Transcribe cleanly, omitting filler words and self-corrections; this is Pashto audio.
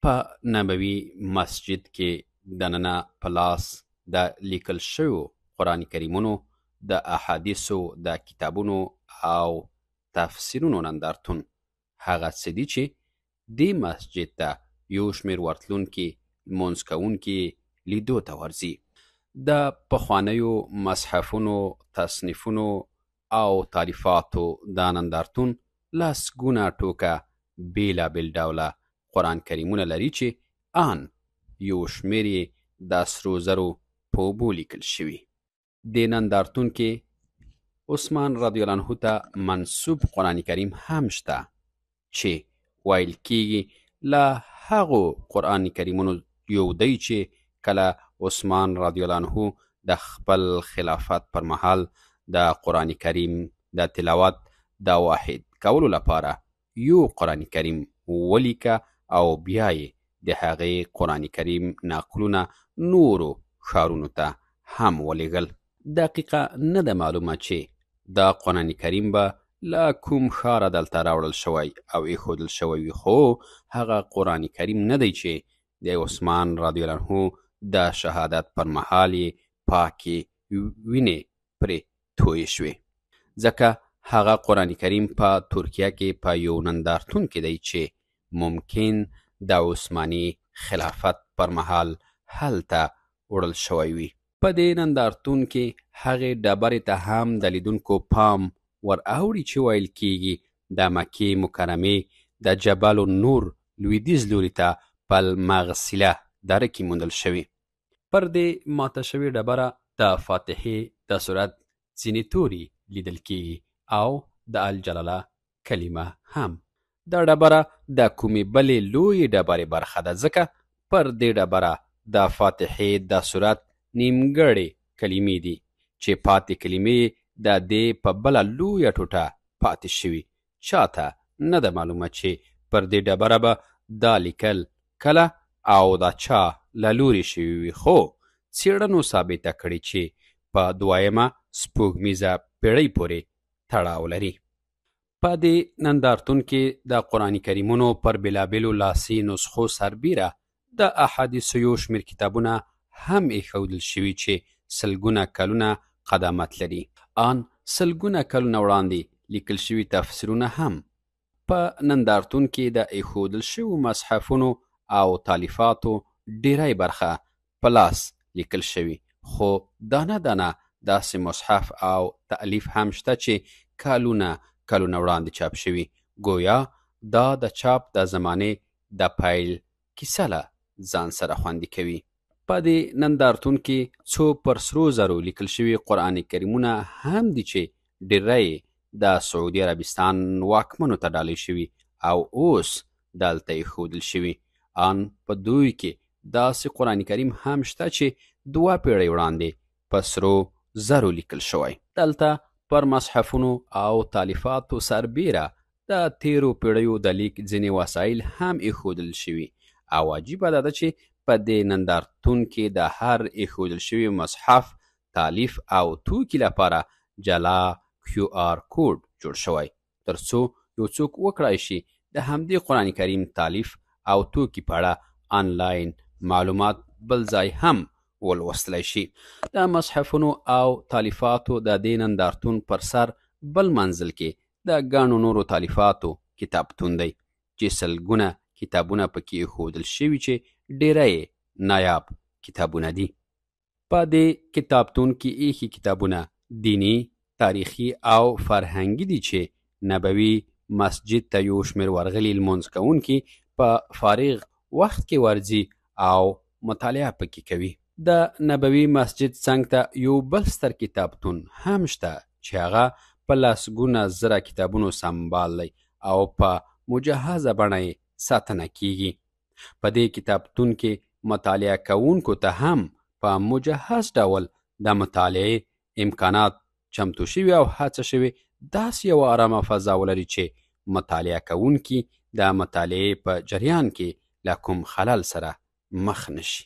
په نبوي مسجد کې دننه په لاس د لیکل شویو قرآن کریمونو د احادیثو د کتابونو او تفسیرونو نندارتون هغه څه دي چې دې مسجد ته یو شمېر ورتلونکي لمونځ کوونکي لیدو ته ورځي. د پخوانیو مصحفونو، تصنیفونو او تالیفاتو دا نندارتون لسګونه ټوکه بیلابیل ډوله قرآن کریمونه لري چې آن یو شمېر یې د سرو زرو په اوبو لیکل شوي. دې نندارتون کې عثمان رضی الله عنه ته منسوب قرآن کریم هم شته چې ویل کېږي له هغو قرآن کریمونو یو دی چې کله عثمان رضی الله عنه د خپل خلافت پر مهال د قرآن کریم د تلاوت د واحد کولو لپاره یو قرآن کریم ولیکه او بیا یې د هغې قرآن کریم نقلونه نورو ښارونو ته هم ولیږل. دقیقه نه ده معلومه چې دا قرآن کریم به له کوم ښاره دلته راوړل شوی او ایښودل شوی وي، خو هغه قرآن کریم نه دی چې د عثمان رضی الله عنه د شهادت پر مهال یې پاکې وینې پرې تویې شوې، ځکه هغه قرآن کریم په ترکیه کې په یو نندارتون کې دی چې ممکن د عثماني خلافت پر مهال هلته وړل شوی وي. په دې نندارتون کې هغې ډبرې ته هم د لیدونکو پام ور اوړي چې ویل کېږي د مکې مکرمې د جبل النور لویدیځ لوري ته په المغسله دره کې موندل شوي. پر دې ماته شوې ډبره د فاتحې د سورت ځینې توري لیدل کېږي او د الجلاله کلمه هم. دا ډبره د کومې بلې لویې ډبرې برخه ده، ځکه پر دې ډبره د فاتحې د سورت نیمګړې کلمې دي چې پاتې کلمې د دې په بله لویه ټوټه پاتې شوي. چاته نه ده معلومه چې پر دې ډبره به دا لیکل کله او دا چا له لورې شوي وي، خو څېړنو ثابته کړې چې په دویمه سپوږمیزه پیړۍ پورې تړاو لري. په دې نندارتون کې د قرآن کریمونو پر بېلابېلو لاسي نسخو سربیره د احادیثو یو شمېر کتابونه هم ایښودل شوي چې سلګونه کلونه قدامت لري. آن سلګونه کلونه وړاندې لیکل شوي تفسیرونه هم په نندارتون کې د ایښودل شویو مصحفونو او تالیفاتو ډیری برخه په لاس لیکل شوي، خو دانه دانه داسې مصحف او تألیف هم شته چې کلونه کلونه وړاندې چاپ شوي، گویا دا د چاپ د زمانې د پیل کیسه له ځان سره خوندي کوي. په دې نندارتون کې څو پر سرو زرو لیکل شوي قرآن کریمونه هم دي چې ډیری د سعودي عربستان واکمنو ته ډالۍ شوي او اوس دلته ایښودل شوي. آن په دوی کې داسې قرآن کریم هم شته چې 2 پیړۍ وړاندې په سرو زرو لیکل شوی. دلته پر مصحفونو او تالیفاتو سربیره د تیرو پیړیو د لیک ځینې وسایل هم ایښودل شوي او عجیبه ده چې په دې نندارتون کې د هر ایښودل شوي مصحف، تالیف او توکي لپاره جلا QR کوډ جوړ شوی، تر څو یو څوک وکړای شي د همدې قرآن کریم تالیف او توکي په اړه آنلاین معلومات بل ځای هم ولوستلی شي. د مصحفونو او تالیفاتو د دې نندارتون پر سر بل منزل کې د ګڼو نورو تالیفاتو کتابتون دی چې سلګونه کتابونه پکې ایښودل شوي چې ډیری نایاب کتابونه دي. په دې کتابتون کې ایښي کتابونه دینی، تاریخي او فرهنګي دي چې نبوي مسجد ته یو شمېر ورغلي لمونځ کوونکي په فارغ وخت کې ورځي او مطالعه پکې کوي. د نبوي مسجد څنګ ته یو بل ستر کتابتون هم شته چې هغه په لسګونه زره کتابونو سمبال دی او په مجهزه بڼه یې ساتنه کیږي. په دې کتابتون کې مطالعه کوونکو ته هم په مجهز ډول د مطالعې امکانات چمتو شوي او هڅه شوي داسې یوه ارامه فضا ولري چې مطالعه کوونکي د مطالعې په جریان کې له کوم خلل سره مخ نشي.